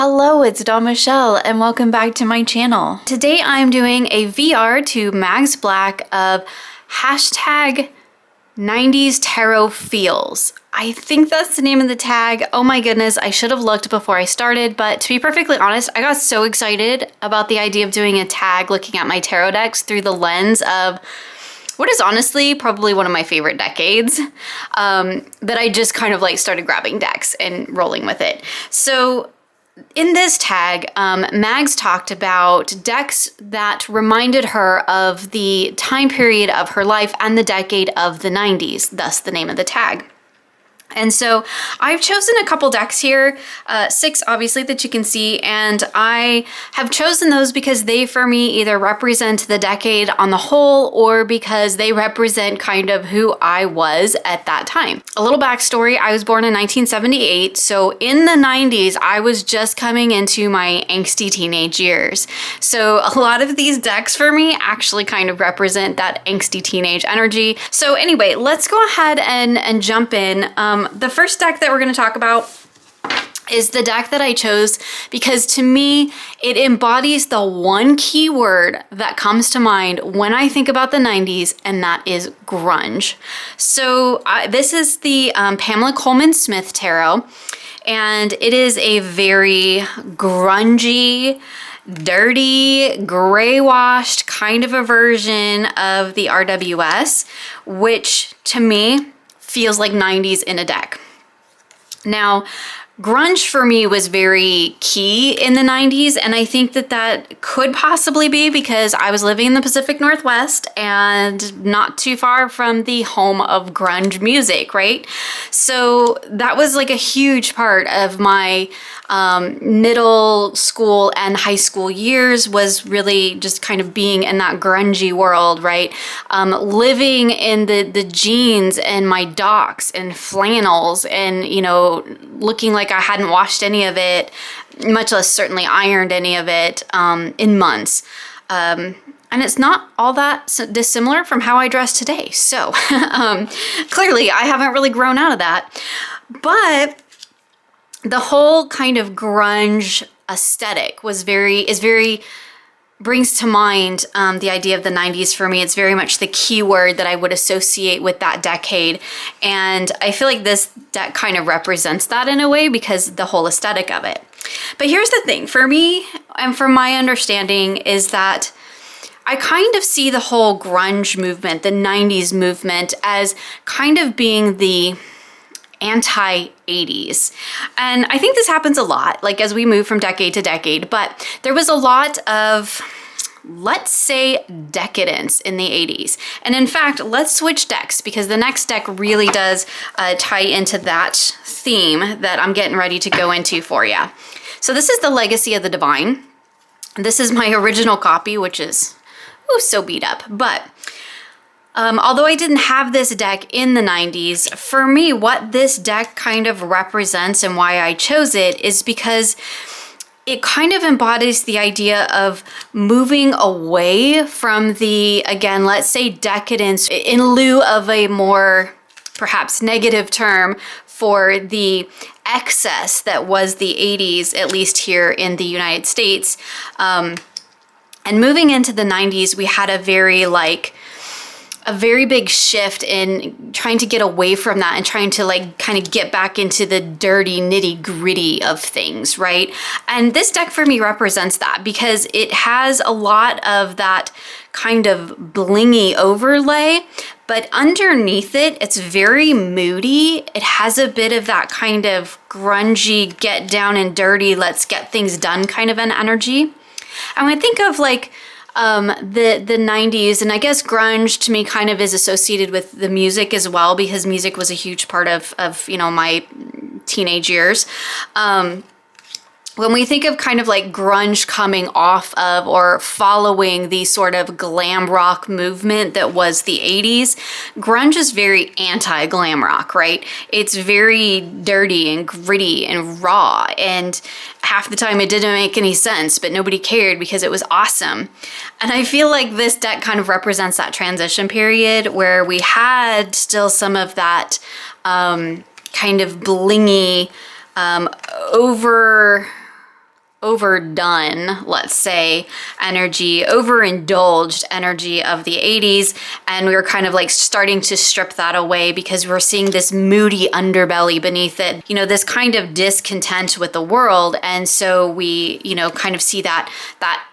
Hello, it's Dawn Michelle and welcome back to my channel. Today I'm doing a VR to Mags Black of hashtag 90s tarot feels. I think that's the name of the tag. Oh my goodness, I should have looked before I started, but to be perfectly honest, I got so excited about the idea of doing a tag looking at my tarot decks through the lens of what is honestly probably one of my favorite decades, that I just kind of like started grabbing decks and rolling with it. So in this tag, Mags talked about decks that reminded her of the time period of her life and the decade of the 90s, thus the name of the tag. And so I've chosen a couple decks here, 6 obviously that you can see, and I have chosen those because they for me either represent the decade on the whole or because they represent kind of who I was at that time. A little backstory, I was born in 1978, so in the 90s I was just coming into my angsty teenage years. So a lot of these decks for me actually kind of represent that angsty teenage energy. So anyway, let's go ahead and jump in. The first deck that we're going to talk about is the deck that I chose because to me, it embodies the one key word that comes to mind when I think about the 90s, and that is grunge. So this is the Pamela Coleman Smith Tarot, and it is a very grungy, dirty, gray washed kind of a version of the RWS, which to me feels like 90s in a deck. Now, grunge for me was very key in the 90s, and I think that that could possibly be because I was living in the Pacific Northwest and not too far from the home of grunge music, right? So that was like a huge part of my middle school and high school years, was really just kind of being in that grungy world, right? Living in the jeans and my docks and flannels and, you know, looking like I hadn't washed any of it, much less certainly ironed any of it, in months. And it's not all that dissimilar from how I dress today. So clearly I haven't really grown out of that. But the whole kind of grunge aesthetic was brings to mind the idea of the 90s for me. It's very much the key word that I would associate with that decade. And I feel like this deck kind of represents that in a way because the whole aesthetic of it. But here's the thing, for me and from my understanding is that I kind of see the whole grunge movement, the 90s movement, as kind of being the anti-80s. And I think this happens a lot, like as we move from decade to decade, but there was a lot of, let's say, decadence in the 80s. And in fact, let's switch decks because the next deck really does tie into that theme that I'm getting ready to go into for you. So this is the Legacy of the Divine. This is my original copy, which is so beat up, but although I didn't have this deck in the 90s, for me, what this deck kind of represents and why I chose it is because it kind of embodies the idea of moving away from the, again, let's say decadence in lieu of a more perhaps negative term for the excess that was the 80s, at least here in the United States. And moving into the 90s, we had a very big shift in trying to get away from that and trying to like kind of get back into the dirty nitty gritty of things, right? And this deck for me represents that because it has a lot of that kind of blingy overlay, but underneath it, it's very moody. It has a bit of that kind of grungy, get down and dirty, let's get things done kind of an energy. And when I think of like the 90s, and I guess grunge to me kind of is associated with the music as well because music was a huge part of you know, my teenage years. When we think of kind of like grunge coming off of or following the sort of glam rock movement that was the 80s, grunge is very anti-glam rock, right? It's very dirty and gritty and raw, and half the time it didn't make any sense, but nobody cared because it was awesome. And I feel like this deck kind of represents that transition period where we had still some of that kind of blingy, over overdone, let's say, energy, overindulged energy of the 80s. And we were kind of like starting to strip that away because we're seeing this moody underbelly beneath it, you know, this kind of discontent with the world. And so we, you know, kind of see that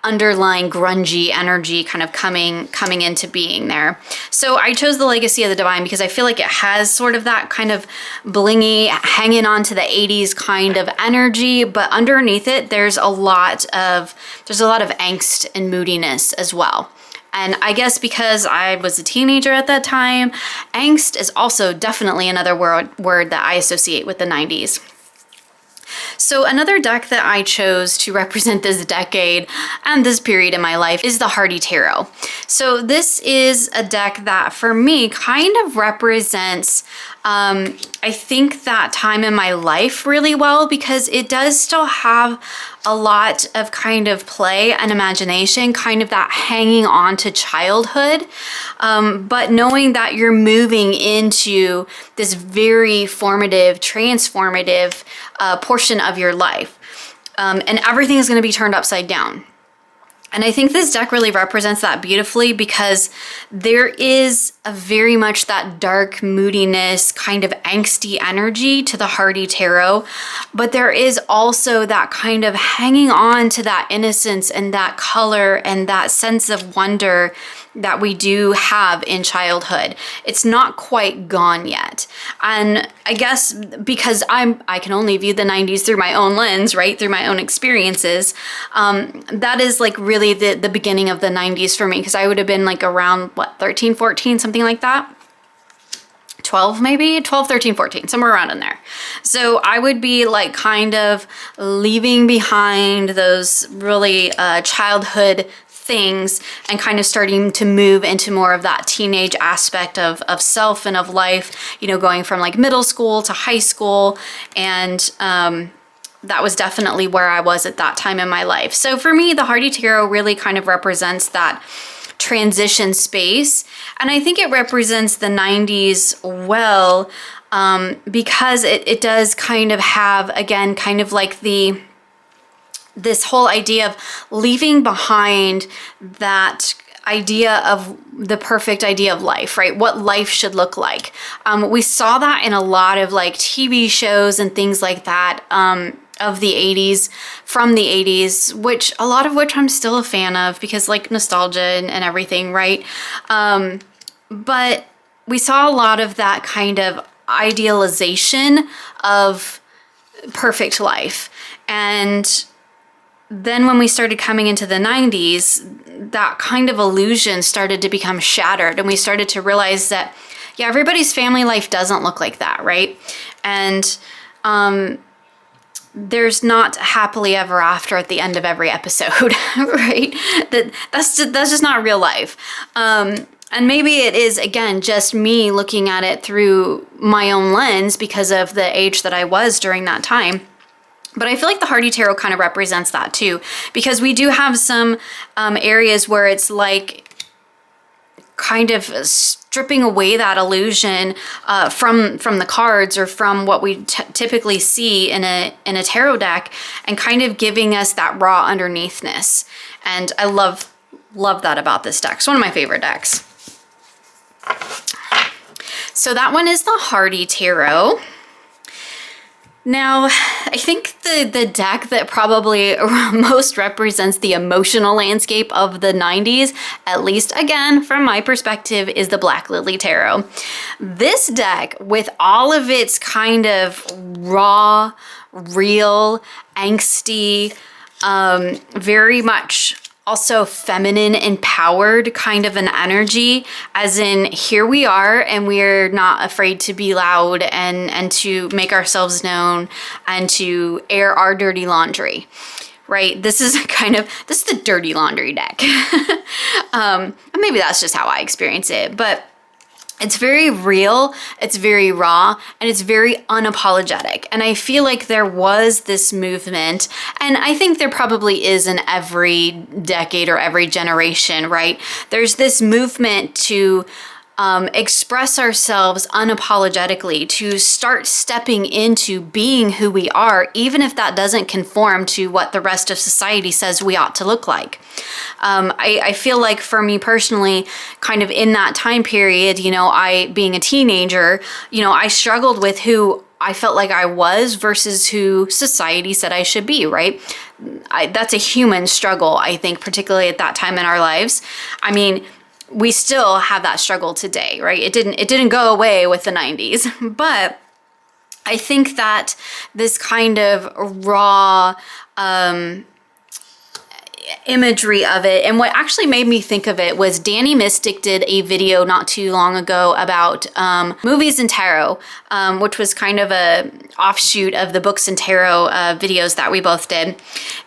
underlying grungy energy kind of coming into being there. So I chose the Legacy of the Divine because I feel like it has sort of that kind of blingy, hanging on to the 80s kind of energy, but underneath it, there's a lot of angst and moodiness as well. And I guess because I was a teenager at that time, angst is also definitely another word that I associate with the 90s. So another deck that I chose to represent this decade and this period in my life is the Hearty Tarot. So this is a deck that for me kind of represents I think that time in my life really well, because it does still have a lot of kind of play and imagination, kind of that hanging on to childhood, but knowing that you're moving into this very formative, transformative portion of your life, and everything is going to be turned upside down. And I think this deck really represents that beautifully, because there is a very much that dark moodiness, kind of angsty energy to the Hearty Tarot, but there is also that kind of hanging on to that innocence and that color and that sense of wonder that we do have in childhood. It's not quite gone yet. And I guess because I can only view the 90s through my own lens, right? Through my own experiences. That is like really the beginning of the 90s for me, because I would have been like around, 13, 14, something like that. 12 maybe, 12, 13, 14, somewhere around in there. So I would be like kind of leaving behind those really childhood things and kind of starting to move into more of that teenage aspect of self and of life, you know, going from like middle school to high school. And that was definitely where I was at that time in my life. So for me, the Hearty Tarot really kind of represents that transition space. And I think it represents the 90s well, because it does kind of have, again, kind of like this whole idea of leaving behind that idea of the perfect idea of life, right? What life should look like. We saw that in a lot of like TV shows and things like that, of the 80s, from the 80s, which a lot of which I'm still a fan of because like nostalgia and everything, right? But we saw a lot of that kind of idealization of perfect life. And then when we started coming into the 90s, that kind of illusion started to become shattered. And we started to realize that, yeah, everybody's family life doesn't look like that, right? And there's not happily ever after at the end of every episode, right? That's just not real life. And maybe it is, again, just me looking at it through my own lens because of the age that I was during that time. But I feel like the Hearty Tarot kind of represents that too, because we do have some areas where it's like kind of stripping away that illusion from the cards or from what we typically see in a tarot deck, and kind of giving us that raw underneathness. And I love that about this deck. It's one of my favorite decks. So that one is the Hearty Tarot. Now, I think the deck that probably most represents the emotional landscape of the 90s, at least again from my perspective, is the Black Lily Tarot. This deck, with all of its kind of raw, real, angsty, very much also feminine, empowered kind of an energy, as in here we are and we're not afraid to be loud and to make ourselves known and to air our dirty laundry, right? This is the dirty laundry deck. And maybe that's just how I experience it, but it's very real, it's very raw, and it's very unapologetic. And I feel like there was this movement, and I think there probably is in every decade or every generation, right? There's this movement to express ourselves unapologetically, to start stepping into being who we are, even if that doesn't conform to what the rest of society says we ought to look like. I feel like for me personally, kind of in that time period, you know, I being a teenager, you know, I struggled with who I felt like I was versus who society said I should be, right? That's a human struggle, I think, particularly at that time in our lives. I mean, we still have that struggle today, right? It didn't go away with the 90s, but I think that this kind of raw imagery of it, and what actually made me think of it was Danny Mystic did a video not too long ago about movies and tarot, which was kind of a offshoot of the books and tarot videos that we both did.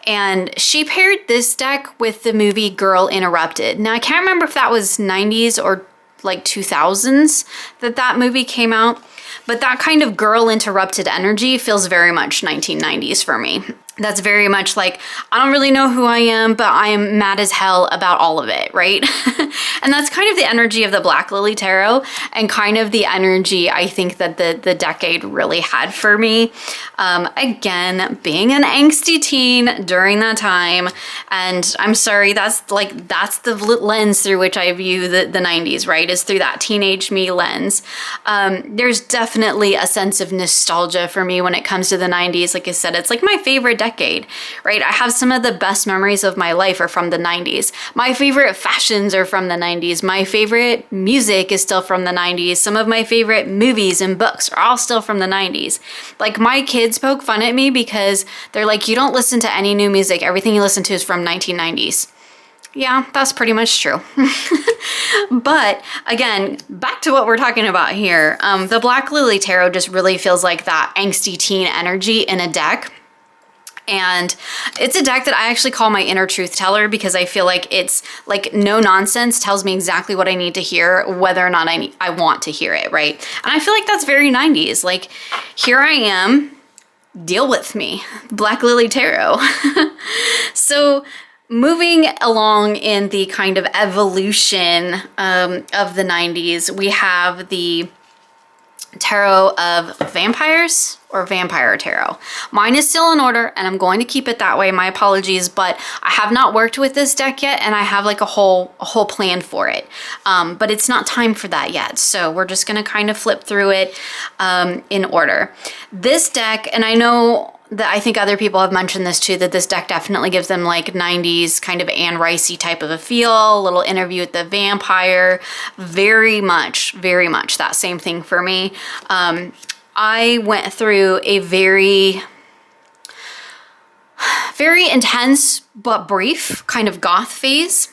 And she paired this deck with the movie Girl Interrupted. Now I can't remember if that was 90s or like 2000s that movie came out, but that kind of Girl Interrupted energy feels very much 1990s for me. That's very much like, I don't really know who I am, but I am mad as hell about all of it, right? And that's kind of the energy of the Black Lily Tarot, and kind of the energy I think that the decade really had for me. Again, being an angsty teen during that time, and I'm sorry, that's the lens through which I view the 90s, right? Is through that teenage me lens. There's definitely a sense of nostalgia for me when it comes to the 90s. Like I said, it's like my favorite decade, right? I have some of the best memories of my life are from the 90s. My favorite fashions are from the 90s. My favorite music is still from the 90s. Some of my favorite movies and books are all still from the 90s. Like, my kids poke fun at me because they're like, you don't listen to any new music. Everything you listen to is from 1990s. Yeah, that's pretty much true. But again, back to what we're talking about here. The Black Lily Tarot just really feels like that angsty teen energy in a deck. And it's a deck that I actually call my inner truth teller, because I feel like it's like no nonsense, tells me exactly what I need to hear, whether or not I want to hear it, right? And I feel like that's very 90s. Like, here I am, deal with me, Black Lily Tarot. So moving along in the kind of evolution of the 90s, we have the Tarot of Vampires, or Vampire Tarot. Mine is still in order, and I'm going to keep it that way. My apologies, but I have not worked with this deck yet, and I have like a whole plan for it. But it's not time for that yet, so we're just gonna kind of flip through it in order. This deck, and I know that I think other people have mentioned this too, that this deck definitely gives them like 90s kind of Anne Ricey type of a feel, a little Interview with the Vampire, very much that same thing for me. I went through a very intense but brief kind of goth phase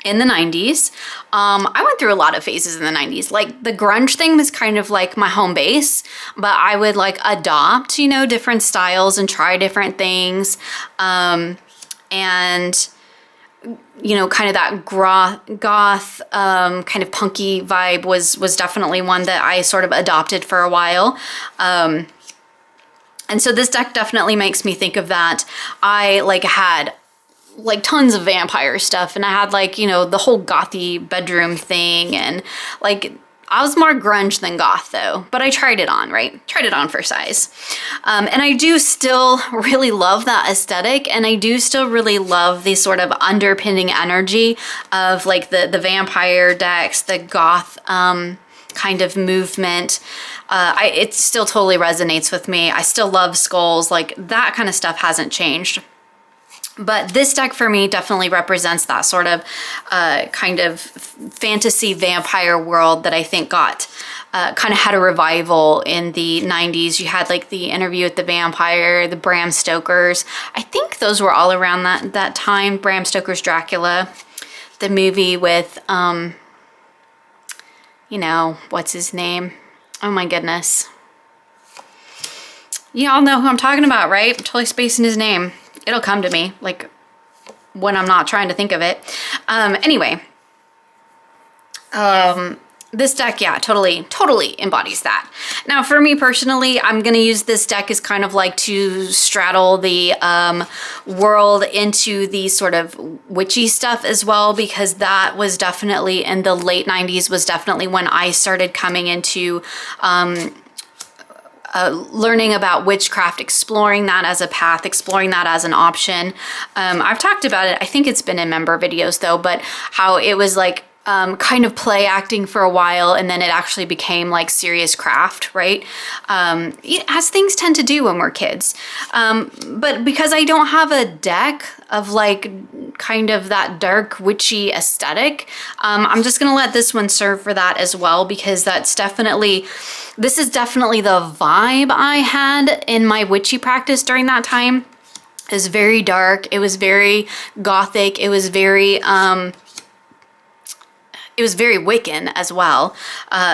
in the 90s. I went through a lot of phases in the 90s. Like, the grunge thing was kind of like my home base, but I would like adopt, you know, different styles and try different things. And, you know, kind of that goth, kind of punky vibe was definitely one that I sort of adopted for a while. And so this deck definitely makes me think of that. I like had like tons of vampire stuff, and I had like, you know, the whole gothy bedroom thing, and like I was more grunge than goth though, but I tried it on, right? Tried it on for size. And I do still really love that aesthetic, and I do still really love the sort of underpinning energy of like the vampire decks, the goth kind of movement. It still totally resonates with me. I still love skulls, like that kind of stuff hasn't changed. But this deck for me definitely represents that sort of kind of fantasy vampire world that I think got kind of had a revival in the 90s. You had like the Interview with the Vampire, the Bram Stoker's. I think those were all around that time. Bram Stoker's Dracula, the movie with, you know, what's his name? Oh my goodness. You all know who I'm talking about, right? I'm totally spacing his name. It'll come to me, like, when I'm not trying to think of it. Anyway, this deck, yeah, totally embodies that. Now, for me personally, I'm going to use this deck as kind of like to straddle the world into the sort of witchy stuff as well, because that was definitely in the late 90s was definitely when I started coming into learning about witchcraft, exploring that as a path, exploring that as an option. I've talked about it, I think it's been in member videos though, but how it was like kind of play acting for a while, and then it actually became like serious craft, right? As things tend to do when we're kids. But because I don't have a deck of like kind of that dark witchy aesthetic, I'm just gonna let this one serve for that as well, because this is definitely the vibe I had in my witchy practice during that time. It was very dark, it was very gothic, it was very Wiccan as well,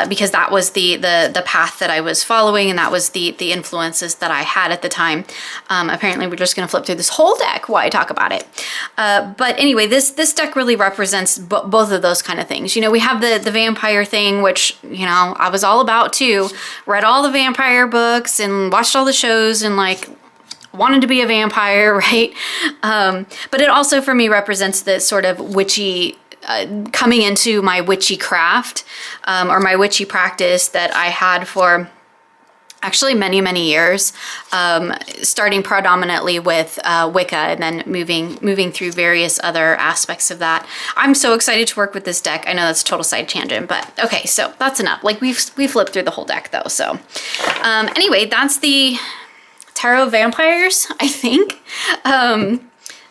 because that was the path that I was following, and that was the influences that I had at the time. Apparently, we're just going to flip through this whole deck while I talk about it. But anyway, this deck really represents both of those kind of things. You know, we have the vampire thing, which, you know, I was all about too. Read all the vampire books and watched all the shows and like wanted to be a vampire, right? But it also for me represents this sort of witchy coming into my witchy craft or my witchy practice that I had for actually many years, starting predominantly with Wicca and then moving through various other aspects of that. I'm so excited to work with this deck. I know that's a total side tangent, but okay, so that's enough. Like we flipped through the whole deck though. So anyway, that's the Tarot Vampires, I think.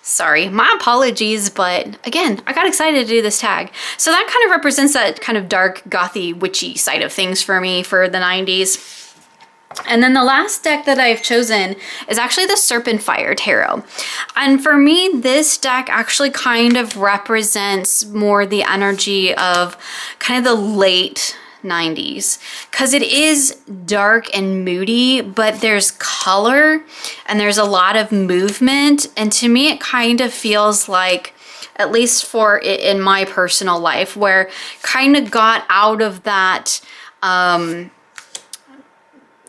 Sorry, my apologies, but again, I got excited to do this tag. So that kind of represents that kind of dark, gothy, witchy side of things for me for the 90s. And then the last deck that I've chosen is actually the Serpent Fire Tarot. And for me, this deck actually kind of represents more the energy of kind of the late 90s, because it is dark and moody, but there's color and there's a lot of movement, and to me it kind of feels like, at least for it in my personal life, where kind of got out of that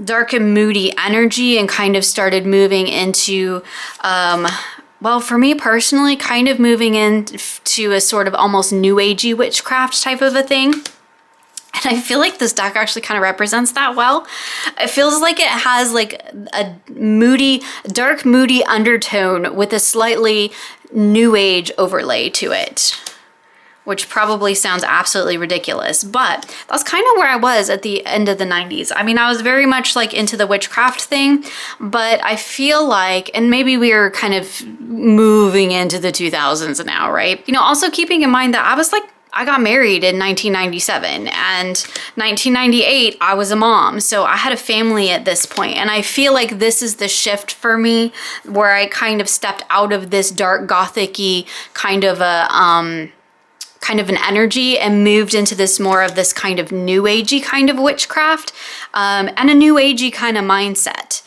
dark and moody energy and kind of started moving into well, for me personally, kind of moving into a sort of almost new agey witchcraft type of a thing. And I feel like this deck actually kind of represents that well. It feels like it has like a dark, moody undertone with a slightly new age overlay to it, which probably sounds absolutely ridiculous, but that's kind of where I was at the end of the 90s. I mean, I was very much like into the witchcraft thing, but I feel like, and maybe we are kind of moving into the 2000s now, right? You know, also keeping in mind that I got married in 1997, and 1998 I was a mom, so I had a family at this point, and I feel like this is the shift for me where I kind of stepped out of this dark gothic-y kind of an energy and moved into this more of this kind of new agey kind of witchcraft and a new agey kind of mindset.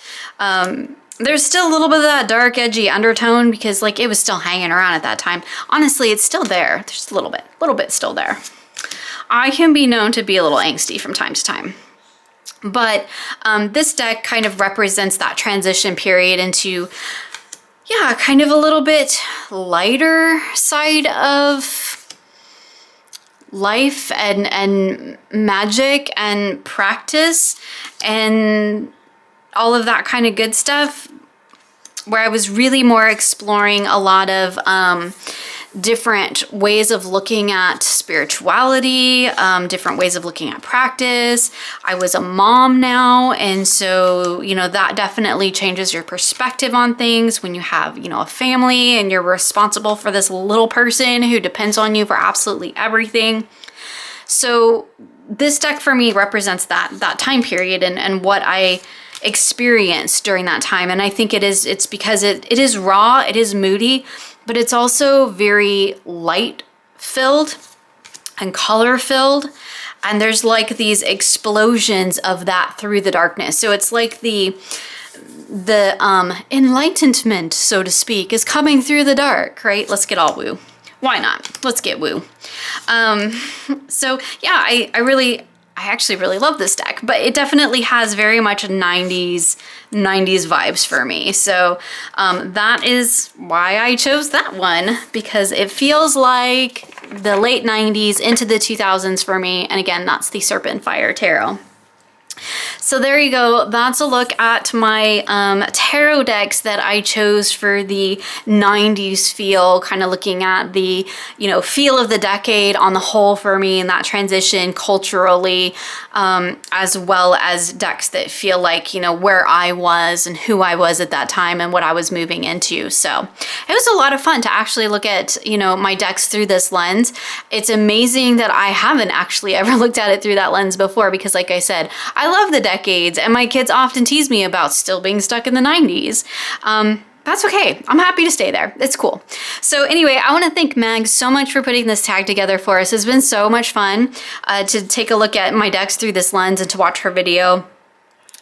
There's still a little bit of that dark, edgy undertone because like it was still hanging around at that time. Honestly, it's still there. There's a little bit still there. I can be known to be a little angsty from time to time. But this deck kind of represents that transition period into, yeah, kind of a little bit lighter side of life and magic and practice and all of that kind of good stuff, where I was really more exploring a lot of different ways of looking at spirituality, different ways of looking at practice. I was a mom now, and so, you know, that definitely changes your perspective on things when you have, you know, a family and you're responsible for this little person who depends on you for absolutely everything. So this deck for me represents that time period and what I experienced during that time. And I think it's because it is raw, it is moody, but it's also very light filled and color filled. And there's like these explosions of that through the darkness. So it's like the enlightenment, so to speak, is coming through the dark, right? Let's get all woo. why not? Let's get woo. So yeah, I actually really love this deck, but it definitely has very much 90s vibes for me. So that is why I chose that one, because it feels like the late 90s into the 2000s for me. And again, that's the Serpent Fire Tarot. So there you go. That's a look at my tarot decks that I chose for the 90s feel, kind of looking at the, you know, feel of the decade on the whole for me and that transition culturally, as well as decks that feel like, you know, where I was and who I was at that time and what I was moving into. So it was a lot of fun to actually look at, you know, my decks through this lens. It's amazing that I haven't actually ever looked at it through that lens before, because like I said, I love the decades, and my kids often tease me about still being stuck in the 90s. That's okay. I'm happy to stay there. It's cool. So anyway, I want to thank Meg so much for putting this tag together for us. It's been so much fun to take a look at my decks through this lens and to watch her video.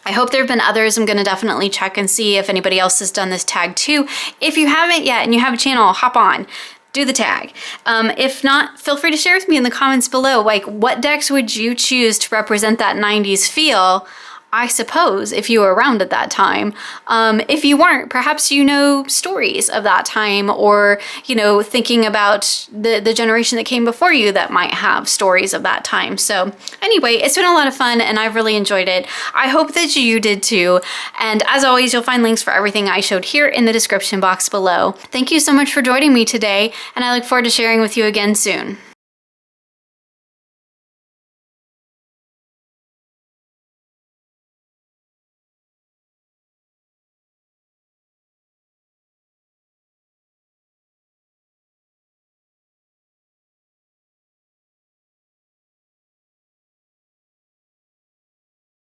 I hope there have been others. I'm going to definitely check and see if anybody else has done this tag too. If you haven't yet and you have a channel, hop on. Do the tag. If not, feel free to share with me in the comments below, like, what decks would you choose to represent that 90s feel? I suppose, if you were around at that time. If you weren't, perhaps you know stories of that time, or, you know, thinking about the generation that came before you that might have stories of that time. So anyway, it's been a lot of fun and I've really enjoyed it. I hope that you did too. And as always, you'll find links for everything I showed here in the description box below. Thank you so much for joining me today, and I look forward to sharing with you again soon.